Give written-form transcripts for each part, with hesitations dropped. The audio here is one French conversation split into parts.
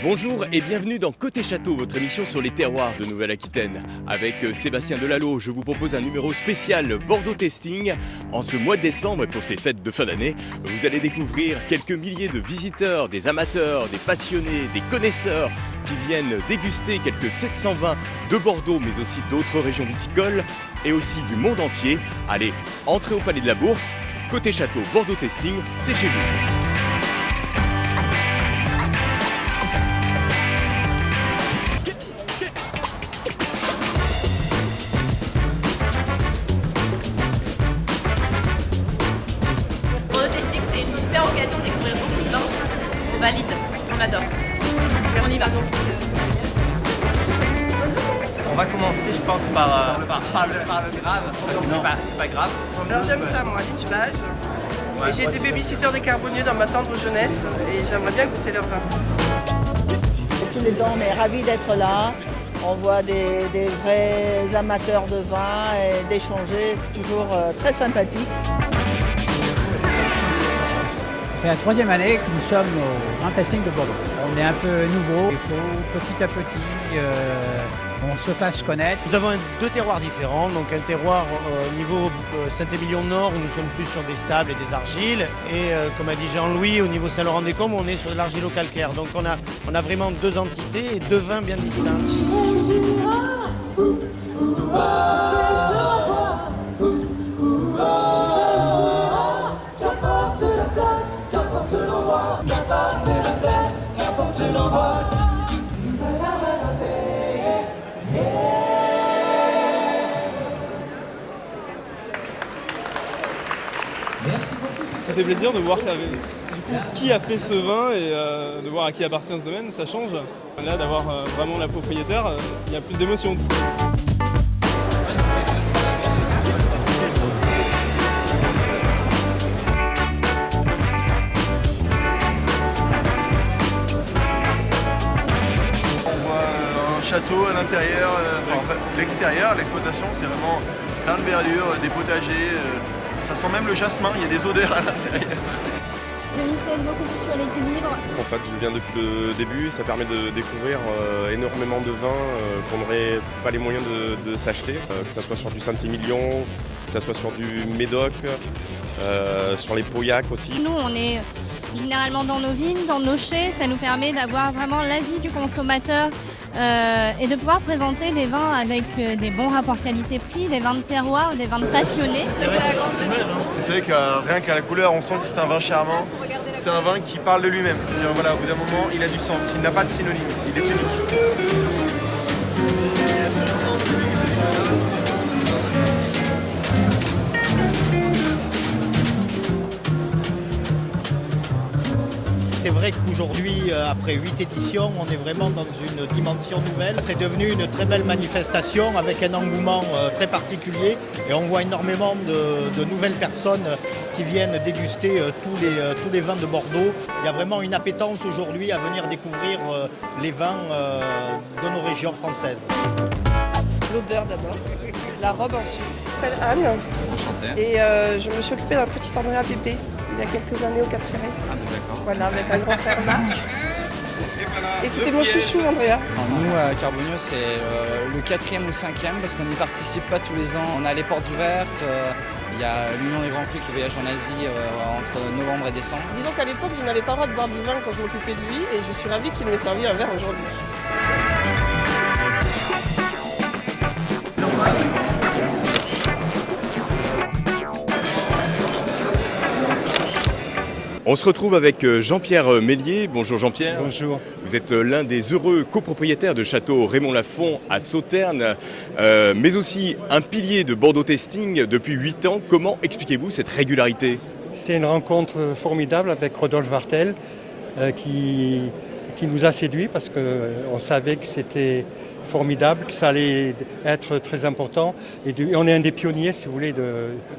Bonjour et bienvenue dans Côté Château, votre émission sur les terroirs de Nouvelle-Aquitaine. Avec Sébastien Delalot, je vous propose un numéro spécial Bordeaux Tasting. En ce mois de décembre, pour ces fêtes de fin d'année, vous allez découvrir quelques milliers de visiteurs, des amateurs, des passionnés, des connaisseurs qui viennent déguster quelques 700 vins de Bordeaux, mais aussi d'autres régions viticoles et aussi du monde entier. Allez, entrez au Palais de la Bourse. Côté Château, Bordeaux Tasting, c'est chez vous. Occasion de découvrir beaucoup de vins. On valide, on adore. On y va. On va commencer, je pense, par le grave, parce que c'est pas grave. Alors j'aime ça, moi, l'itchbage. Et j'ai été babysitter des Carbonieux dans ma tendre jeunesse et j'aimerais bien goûter leur vin. Tous les ans, on est ravis d'être là. On voit des vrais amateurs de vin et d'échanger. C'est toujours très sympathique. C'est la troisième année que nous sommes au Grand Tasting de Bordeaux. On est un peu nouveau, il faut petit à petit on se fasse connaître. Nous avons deux terroirs différents, donc un terroir au niveau Saint-Émilion-Nord où nous sommes plus sur des sables et des argiles, et comme a dit Jean-Louis, au niveau Saint-Laurent-des-Combes on est sur de l'argilo-calcaire. Donc on a vraiment deux entités et deux vins bien distincts. Ça fait plaisir de voir qui a fait ce vin et de voir à qui appartient ce domaine, ça change. Là, d'avoir vraiment la propriétaire, il y a plus d'émotion. Château à l'intérieur, l'extérieur, l'exploitation, c'est vraiment plein de verdure, des potagers, ça sent même le jasmin, il y a des odeurs à l'intérieur. 2016, beaucoup plus sur l'équilibre. En fait, je viens depuis le début, ça permet de découvrir énormément de vins qu'on n'aurait pas les moyens de s'acheter, que ce soit sur du Saint-Émilion, que ce soit sur du Médoc, sur les Pauillac aussi. Nous, on est généralement dans nos vignes, dans nos chais, ça nous permet d'avoir vraiment l'avis du consommateur et de pouvoir présenter des vins avec des bons rapports qualité-prix, des vins de terroir, des vins de passionnés. C'est que rien qu'à la couleur, on sent que c'est un vin charmant, c'est un vin qui parle de lui-même. Voilà, au bout d'un moment, il a du sens, il n'a pas de synonyme, il est unique. C'est vrai qu'aujourd'hui, après 8 éditions, on est vraiment dans une dimension nouvelle. C'est devenu une très belle manifestation avec un engouement très particulier et on voit énormément de nouvelles personnes qui viennent déguster tous les vins de Bordeaux. Il y a vraiment une appétence aujourd'hui à venir découvrir les vins de nos régions françaises. L'odeur d'abord, la robe ensuite. Je m'appelle Anne et je me suis occupée d'un petit Andrea bébé il y a quelques années au Cap Ferré. Ah, d'accord. Voilà, avec un grand frère Marc. Et c'était mon chouchou, Andrea. Nous, à Carbonieux, c'est le 4e ou 5e parce qu'on n'y participe pas tous les ans. On a les portes ouvertes, il y a l'Union des Grands Crus qui voyage en Asie entre novembre et décembre. Disons qu'à l'époque, je n'avais pas le droit de boire du vin quand je m'occupais de lui et je suis ravie qu'il m'ait servi un verre aujourd'hui. On se retrouve avec Jean-Pierre Mélier. Bonjour Jean-Pierre. Bonjour. Vous êtes l'un des heureux copropriétaires de Château Raymond Lafon à Sauternes, mais aussi un pilier de Bordeaux Tasting depuis 8 ans. Comment expliquez-vous cette régularité ? C'est une rencontre formidable avec Rodolphe Vartel qui nous a séduits parce qu'on savait que c'était formidable, que ça allait être très important. Et on est un des pionniers, si vous voulez,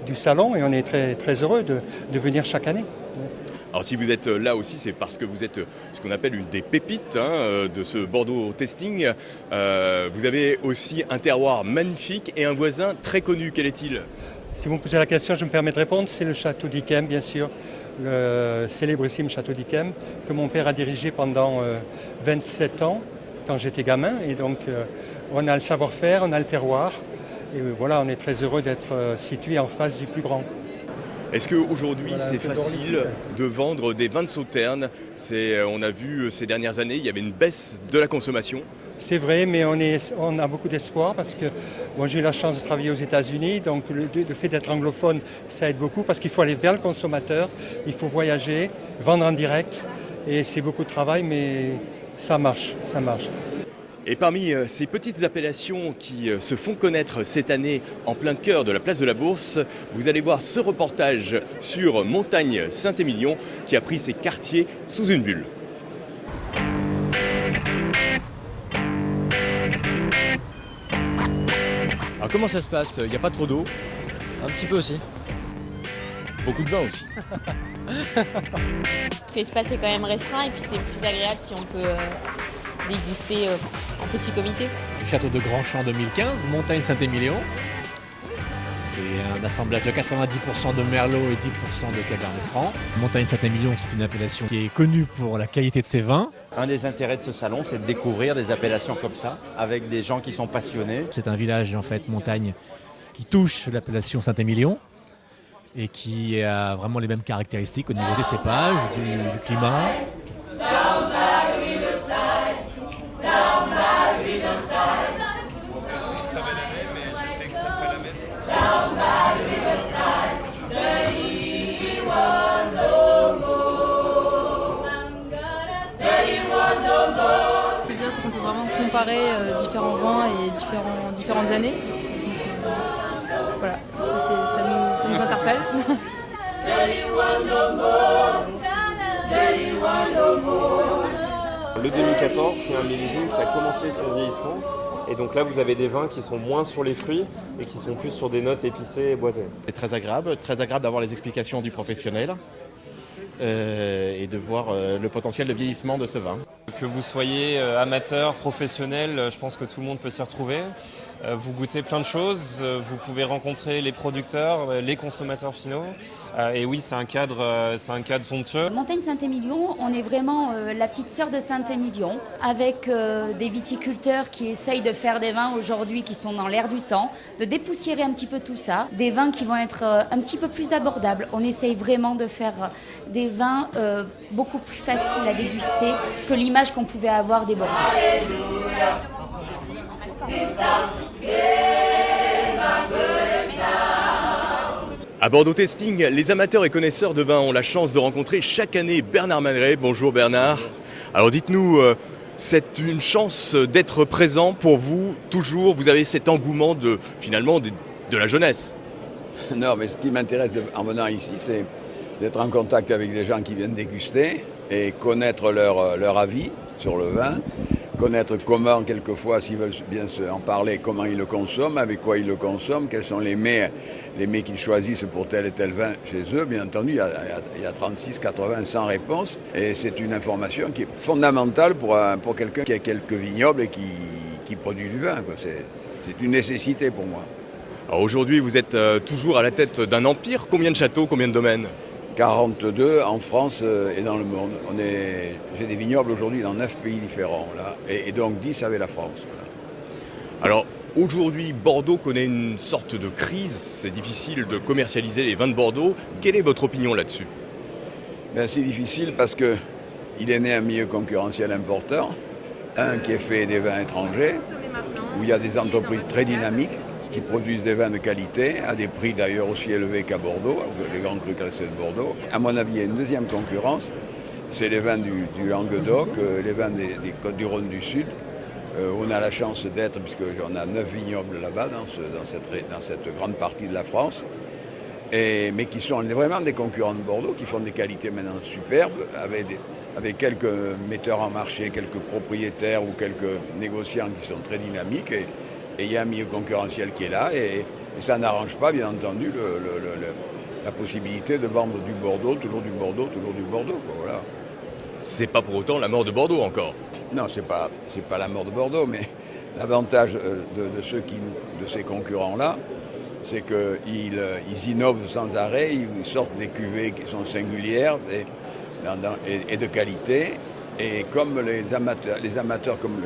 du salon et on est très, très heureux de venir chaque année. Alors si vous êtes là aussi, c'est parce que vous êtes ce qu'on appelle une des pépites de ce Bordeaux Tasting. Vous avez aussi un terroir magnifique et un voisin très connu. Quel est-il ? Si vous me posez la question, je me permets de répondre. C'est le château d'Yquem, bien sûr. le célébrissime château d'Yquem, que mon père a dirigé pendant 27 ans, quand j'étais gamin. Et donc, on a le savoir-faire, on a le terroir. Et voilà, on est très heureux d'être situé en face du plus grand. Est-ce qu'aujourd'hui, c'est facile de vendre des vins de Sauternes ? On a vu ces dernières années, il y avait une baisse de la consommation. C'est vrai, mais on a beaucoup d'espoir parce que j'ai eu la chance de travailler aux États-Unis, donc le fait d'être anglophone, ça aide beaucoup parce qu'il faut aller vers le consommateur, il faut voyager, vendre en direct, et c'est beaucoup de travail, mais ça marche. Et parmi ces petites appellations qui se font connaître cette année en plein cœur de la place de la Bourse, vous allez voir ce reportage sur Montagne Saint-Émilion qui a pris ses quartiers sous une bulle. Alors comment ça se passe ? Il n'y a pas trop d'eau ? Un petit peu aussi. Beaucoup de vin aussi. L'espace est quand même restreint et puis c'est plus agréable si on peut déguster en petit comité. Du château de Grandchamp 2015, Montagne Saint-Émilion. C'est un assemblage de 90% de Merlot et 10% de Cabernet Franc. Montagne Saint-Émilion, c'est une appellation qui est connue pour la qualité de ses vins. Un des intérêts de ce salon, c'est de découvrir des appellations comme ça, avec des gens qui sont passionnés. C'est un village, en fait, montagne, qui touche l'appellation Saint-Émilion et qui a vraiment les mêmes caractéristiques au niveau des cépages, du climat. C'est bien, c'est qu'on peut vraiment comparer différents vins et différentes années. Voilà, ça nous interpelle. Le 2014, qui est un millésime qui a commencé son vieillissement. Et donc là, vous avez des vins qui sont moins sur les fruits et qui sont plus sur des notes épicées et boisées. C'est très agréable d'avoir les explications du professionnel et de voir le potentiel de vieillissement de ce vin. Que vous soyez amateur, professionnel, je pense que tout le monde peut s'y retrouver. Vous goûtez plein de choses, vous pouvez rencontrer les producteurs, les consommateurs finaux. Et oui, c'est un cadre somptueux. Montagne Saint-Émilion, on est vraiment la petite sœur de Saint-Émilion, avec des viticulteurs qui essayent de faire des vins aujourd'hui qui sont dans l'air du temps, de dépoussiérer un petit peu tout ça, des vins qui vont être un petit peu plus abordables. On essaye vraiment de faire des vins beaucoup plus faciles à déguster que l'image qu'on pouvait avoir des Bordeaux. Alléluia. C'est ça. À Bordeaux Tasting, les amateurs et connaisseurs de vin ont la chance de rencontrer chaque année Bernard Maneret. Bonjour Bernard. Alors dites-nous, c'est une chance d'être présent pour vous, toujours, vous avez cet engouement de la jeunesse. Non, mais ce qui m'intéresse en venant ici, c'est d'être en contact avec des gens qui viennent déguster et connaître leur avis sur le vin. Connaître comment, quelquefois, s'ils veulent bien en parler, comment ils le consomment, avec quoi ils le consomment, quels sont les mets qu'ils choisissent pour tel et tel vin chez eux. Bien entendu, il y a 36, 80, 100 réponses. Et c'est une information qui est fondamentale pour quelqu'un qui a quelques vignobles et qui produit du vin. C'est une nécessité pour moi. Alors aujourd'hui, vous êtes toujours à la tête d'un empire. Combien de châteaux, combien de domaines ? 42 en France et dans le monde. J'ai des vignobles aujourd'hui dans 9 pays différents, là, et donc 10 avec la France. Voilà. Alors aujourd'hui, Bordeaux connaît une sorte de crise. C'est difficile de commercialiser les vins de Bordeaux. Quelle est votre opinion là-dessus ? C'est difficile parce qu'il est né un milieu concurrentiel important, qui est fait des vins étrangers, où il y a des entreprises très dynamiques qui produisent des vins de qualité, à des prix d'ailleurs aussi élevés qu'à Bordeaux, les grands crus classés de Bordeaux. À mon avis, il y a une deuxième concurrence, c'est les vins du Languedoc, les vins des Côtes-du-Rhône du Sud. On a la chance d'être, puisqu'on a 9 vignobles là-bas, dans cette grande partie de la France, mais qui sont vraiment des concurrents de Bordeaux, qui font des qualités maintenant superbes, avec quelques metteurs en marché, quelques propriétaires ou quelques négociants qui sont très dynamiques. Et il y a un milieu concurrentiel qui est là et ça n'arrange pas, bien entendu, la possibilité de vendre du Bordeaux, toujours du Bordeaux, toujours du Bordeaux. Voilà. C'est pas pour autant la mort de Bordeaux encore. Non, c'est pas la mort de Bordeaux, mais l'avantage de ces concurrents-là, c'est qu'ils innovent sans arrêt, ils sortent des cuvées qui sont singulières et de qualité. Et comme les amateurs comme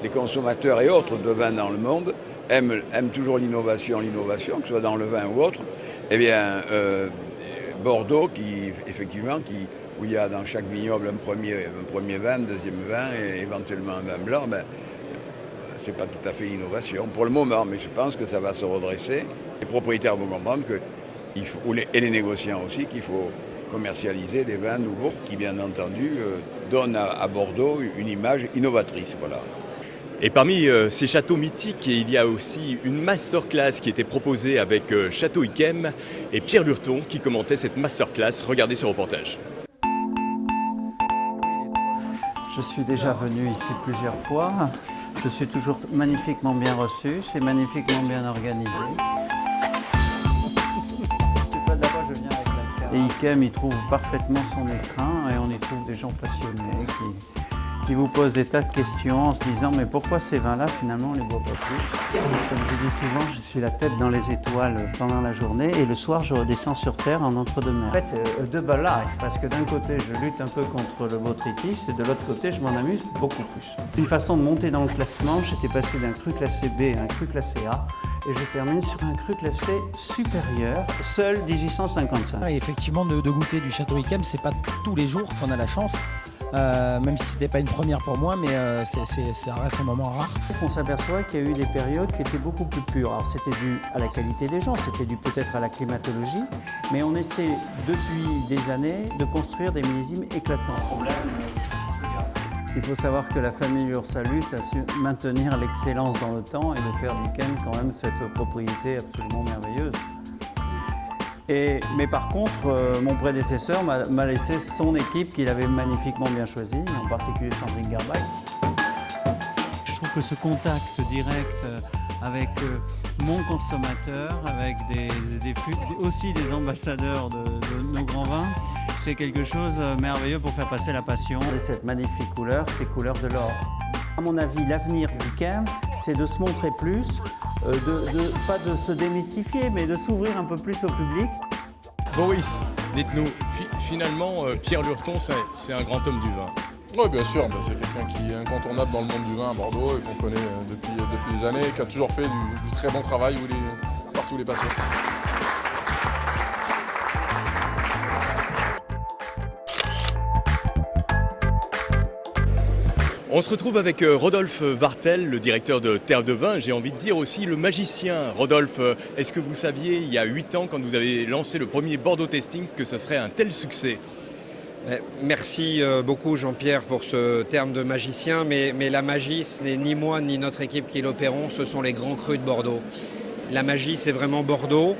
les consommateurs et autres de vin dans le monde aiment toujours l'innovation, que ce soit dans le vin ou autre, eh bien Bordeaux, où il y a dans chaque vignoble un premier vin, un deuxième vin et éventuellement un vin blanc, c'est pas tout à fait l'innovation pour le moment, mais je pense que ça va se redresser. Les propriétaires vont comprendre et les négociants aussi, qu'il faut commercialiser des vins nouveaux qui, bien entendu, donnent à Bordeaux une image innovatrice. Voilà. Et parmi ces châteaux mythiques, il y a aussi une masterclass qui était proposée avec Château Yquem et Pierre Lurton qui commentait cette masterclass. Regardez ce reportage. Je suis déjà venu ici plusieurs fois. Je suis toujours magnifiquement bien reçu, c'est magnifiquement bien organisé. Et Yquem, il trouve parfaitement son écrin et on y trouve des gens passionnés qui vous posent des tas de questions en se disant mais pourquoi ces vins-là finalement on les boit pas plus. Comme je dis souvent, je suis la tête dans les étoiles pendant la journée et le soir je redescends sur terre en entre-deux-mers. En fait, double life, parce que d'un côté je lutte un peu contre le botrytis et de l'autre côté je m'en amuse beaucoup plus. Une façon de monter dans le classement, j'étais passé d'un cru classé B à un cru classé A. Et je termine sur un cru classé supérieur, seul 1855. Et effectivement, de goûter du Château Yquem, c'est pas tous les jours qu'on a la chance. Même si c'était pas une première pour moi, mais ça reste un moment rare. On s'aperçoit qu'il y a eu des périodes qui étaient beaucoup plus pures. Alors c'était dû à la qualité des gens, c'était dû peut-être à la climatologie, mais on essaie depuis des années de construire des millésimes éclatants. Il faut savoir que la famille Ursalus a su maintenir l'excellence dans le temps et de faire d'Yquem quand même cette propriété absolument merveilleuse. Mais par contre, mon prédécesseur m'a laissé son équipe qu'il avait magnifiquement bien choisie, en particulier Sandrine Garbaille. Je trouve que ce contact direct avec mon consommateur, avec aussi des ambassadeurs de nos grands vins, c'est quelque chose de merveilleux pour faire passer la passion. Et cette magnifique couleur, c'est couleur de l'or. À mon avis, l'avenir du Yquem, c'est de se montrer plus, pas de se démystifier, mais de s'ouvrir un peu plus au public. Boris, dites-nous, finalement, Pierre Lurton, c'est un grand homme du vin. Oui, bien sûr, c'est quelqu'un qui est incontournable dans le monde du vin à Bordeaux et qu'on connaît depuis des années et qui a toujours fait du très bon travail partout où il est passé. On se retrouve avec Rodolphe Wartel, le directeur de Terre de Vin. J'ai envie de dire aussi le magicien. Rodolphe, est-ce que vous saviez il y a 8 ans, quand vous avez lancé le premier Bordeaux Tasting, que ce serait un tel succès ? Merci beaucoup Jean-Pierre pour ce terme de magicien, mais la magie, ce n'est ni moi ni notre équipe qui l'opérons, ce sont les grands crus de Bordeaux. La magie, c'est vraiment Bordeaux.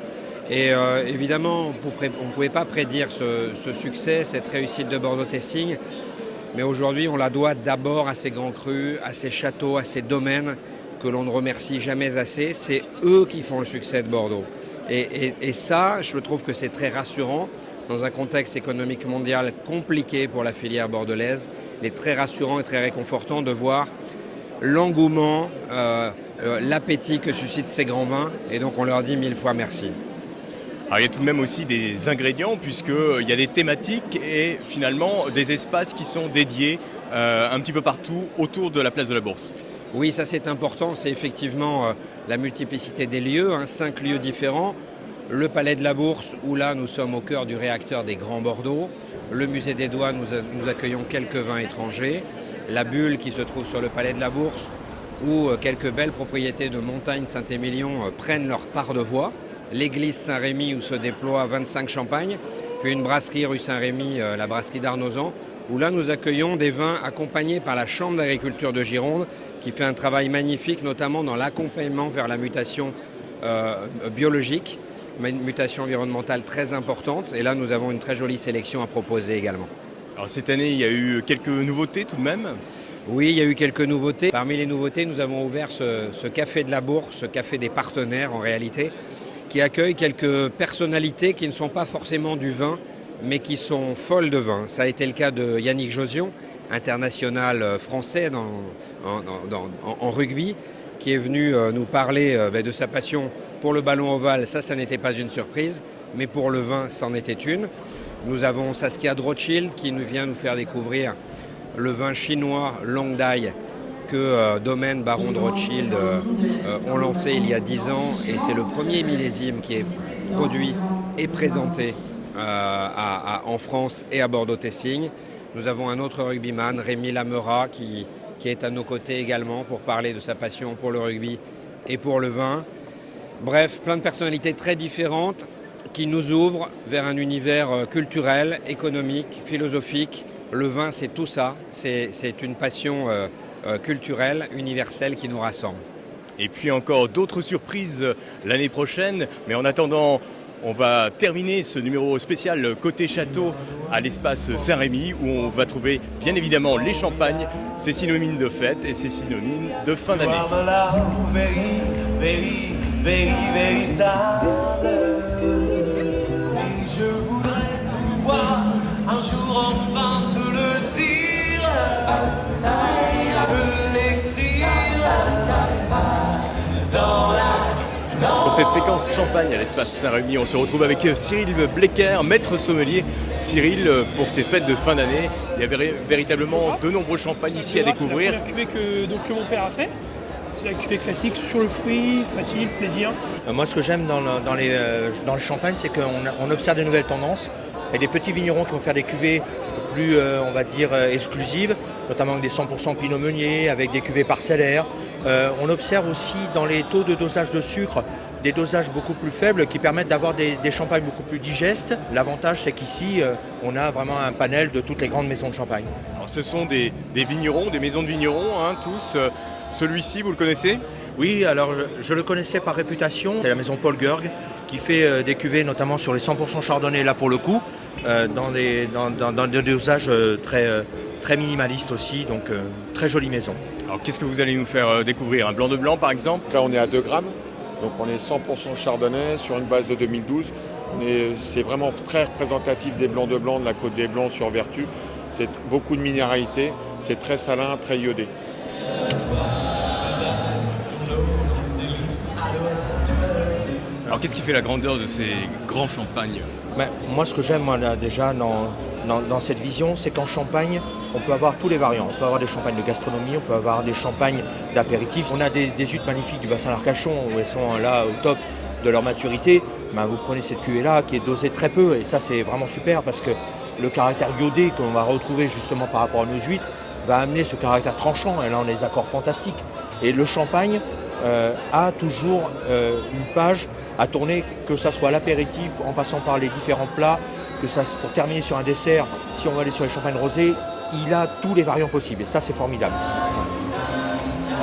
Et évidemment, on ne pouvait pas prédire ce succès, cette réussite de Bordeaux Tasting. Mais aujourd'hui, on la doit d'abord à ces grands crus, à ces châteaux, à ces domaines que l'on ne remercie jamais assez. C'est eux qui font le succès de Bordeaux. Et ça, je trouve que c'est très rassurant. Dans un contexte économique mondial compliqué pour la filière bordelaise, il est très rassurant et très réconfortant de voir l'engouement, l'appétit que suscitent ces grands vins. Et donc on leur dit 1000 fois merci. Alors, il y a tout de même aussi des ingrédients, puisqu'il y a des thématiques et finalement des espaces qui sont dédiés un petit peu partout autour de la place de la Bourse. Oui, ça c'est important, c'est effectivement la multiplicité des lieux, 5 lieux différents. Le Palais de la Bourse, où là nous sommes au cœur du réacteur des Grands Bordeaux. Le Musée des Douanes, nous accueillons quelques vins étrangers. La Bulle qui se trouve sur le Palais de la Bourse, où quelques belles propriétés de Montagne Saint-Émilion prennent leur part de voix. L'église Saint-Rémy où se déploient 25 champagnes, puis une brasserie rue Saint-Rémy, la brasserie d'Arnozan, où là nous accueillons des vins accompagnés par la Chambre d'agriculture de Gironde, qui fait un travail magnifique, notamment dans l'accompagnement vers la mutation biologique, une mutation environnementale très importante. Et là, nous avons une très jolie sélection à proposer également. Alors cette année, il y a eu quelques nouveautés tout de même ? Oui, il y a eu quelques nouveautés. Parmi les nouveautés, nous avons ouvert ce café de la Bourse, ce café des partenaires en réalité, qui accueille quelques personnalités qui ne sont pas forcément du vin, mais qui sont folles de vin. Ça a été le cas de Yannick Josion, international français en rugby, qui est venu nous parler de sa passion Pour le ballon ovale, ça n'était pas une surprise, mais pour le vin, c'en était une. Nous avons Saskia de Rothschild qui nous vient nous faire découvrir le vin chinois Longdai que Domaine Baron de Rothschild ont lancé il y a 10 ans, et c'est le premier millésime qui est produit et présenté en France et à Bordeaux Tasting. Nous avons un autre rugbyman, Rémi Lamera, qui est à nos côtés également pour parler de sa passion pour le rugby et pour le vin. Bref, plein de personnalités très différentes qui nous ouvrent vers un univers culturel, économique, philosophique. Le vin, c'est tout ça. C'est une passion culturelle, universelle qui nous rassemble. Et puis encore d'autres surprises l'année prochaine. Mais en attendant, on va terminer ce numéro spécial Côté Château à l'espace Saint-Rémy, où on va trouver bien évidemment les champagnes. C'est synonyme de fête et c'est synonyme de fin d'année. Je voudrais pouvoir un jour enfin te le dire, te l'écrire dans la... Pour cette séquence champagne à l'espace Saint-Rémy, on se retrouve avec Cyril Blecker, maître sommelier. Cyril, pour ces fêtes de fin d'année, il y avait véritablement de nombreux champagnes ici à découvrir. C'est la cuvée que mon père a fait. C'est la cuvée classique sur le fruit, facile, plaisir. Moi, ce que j'aime dans le champagne, c'est qu'on observe de nouvelles tendances. Il y a des petits vignerons qui vont faire des cuvées plus, on va dire, exclusives, notamment avec des 100% Pinot Meunier, avec des cuvées parcellaires. On observe aussi dans les taux de dosage de sucre des dosages beaucoup plus faibles qui permettent d'avoir des champagnes beaucoup plus digestes. L'avantage, c'est qu'ici, on a vraiment un panel de toutes les grandes maisons de champagne. Alors, ce sont des vignerons, des maisons de vignerons, hein, tous. Celui-ci, vous le connaissez ? Oui, alors je le connaissais par réputation. C'est la maison Paul Gurg qui fait des cuvées notamment sur les 100% chardonnay là pour le coup, dans des dosages très minimalistes aussi, donc très jolie maison. Alors qu'est-ce que vous allez nous faire découvrir ? Un blanc de blanc par exemple ? Là on est à 2 grammes, donc on est 100% chardonnay sur une base de 2012. C'est vraiment très représentatif des blancs de blanc de la Côte des Blancs sur Vertu. C'est beaucoup de minéralité, c'est très salin, très iodé. Alors qu'est-ce qui fait la grandeur de ces grands champagnes ? Moi, ce que j'aime déjà dans cette vision, c'est qu'en Champagne, on peut avoir tous les variants. On peut avoir des champagnes de gastronomie, on peut avoir des champagnes d'apéritifs. On a des huîtres magnifiques du bassin d'Arcachon où elles sont là au top de leur maturité. Vous prenez cette cuvée-là qui est dosée très peu et ça c'est vraiment super parce que le caractère iodé qu'on va retrouver justement par rapport à nos huîtres va amener ce caractère tranchant et là on a des accords fantastiques. Et le champagne a toujours une page à tourner, que ça soit l'apéritif en passant par les différents plats, que ça pour terminer sur un dessert, si on va aller sur les champagnes rosés, il a tous les variants possibles et ça c'est formidable.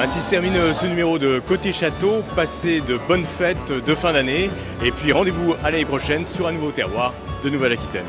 Ainsi se termine ce numéro de Côté Château. Passez de bonnes fêtes de fin d'année et puis rendez-vous à l'année prochaine sur un nouveau terroir de Nouvelle-Aquitaine.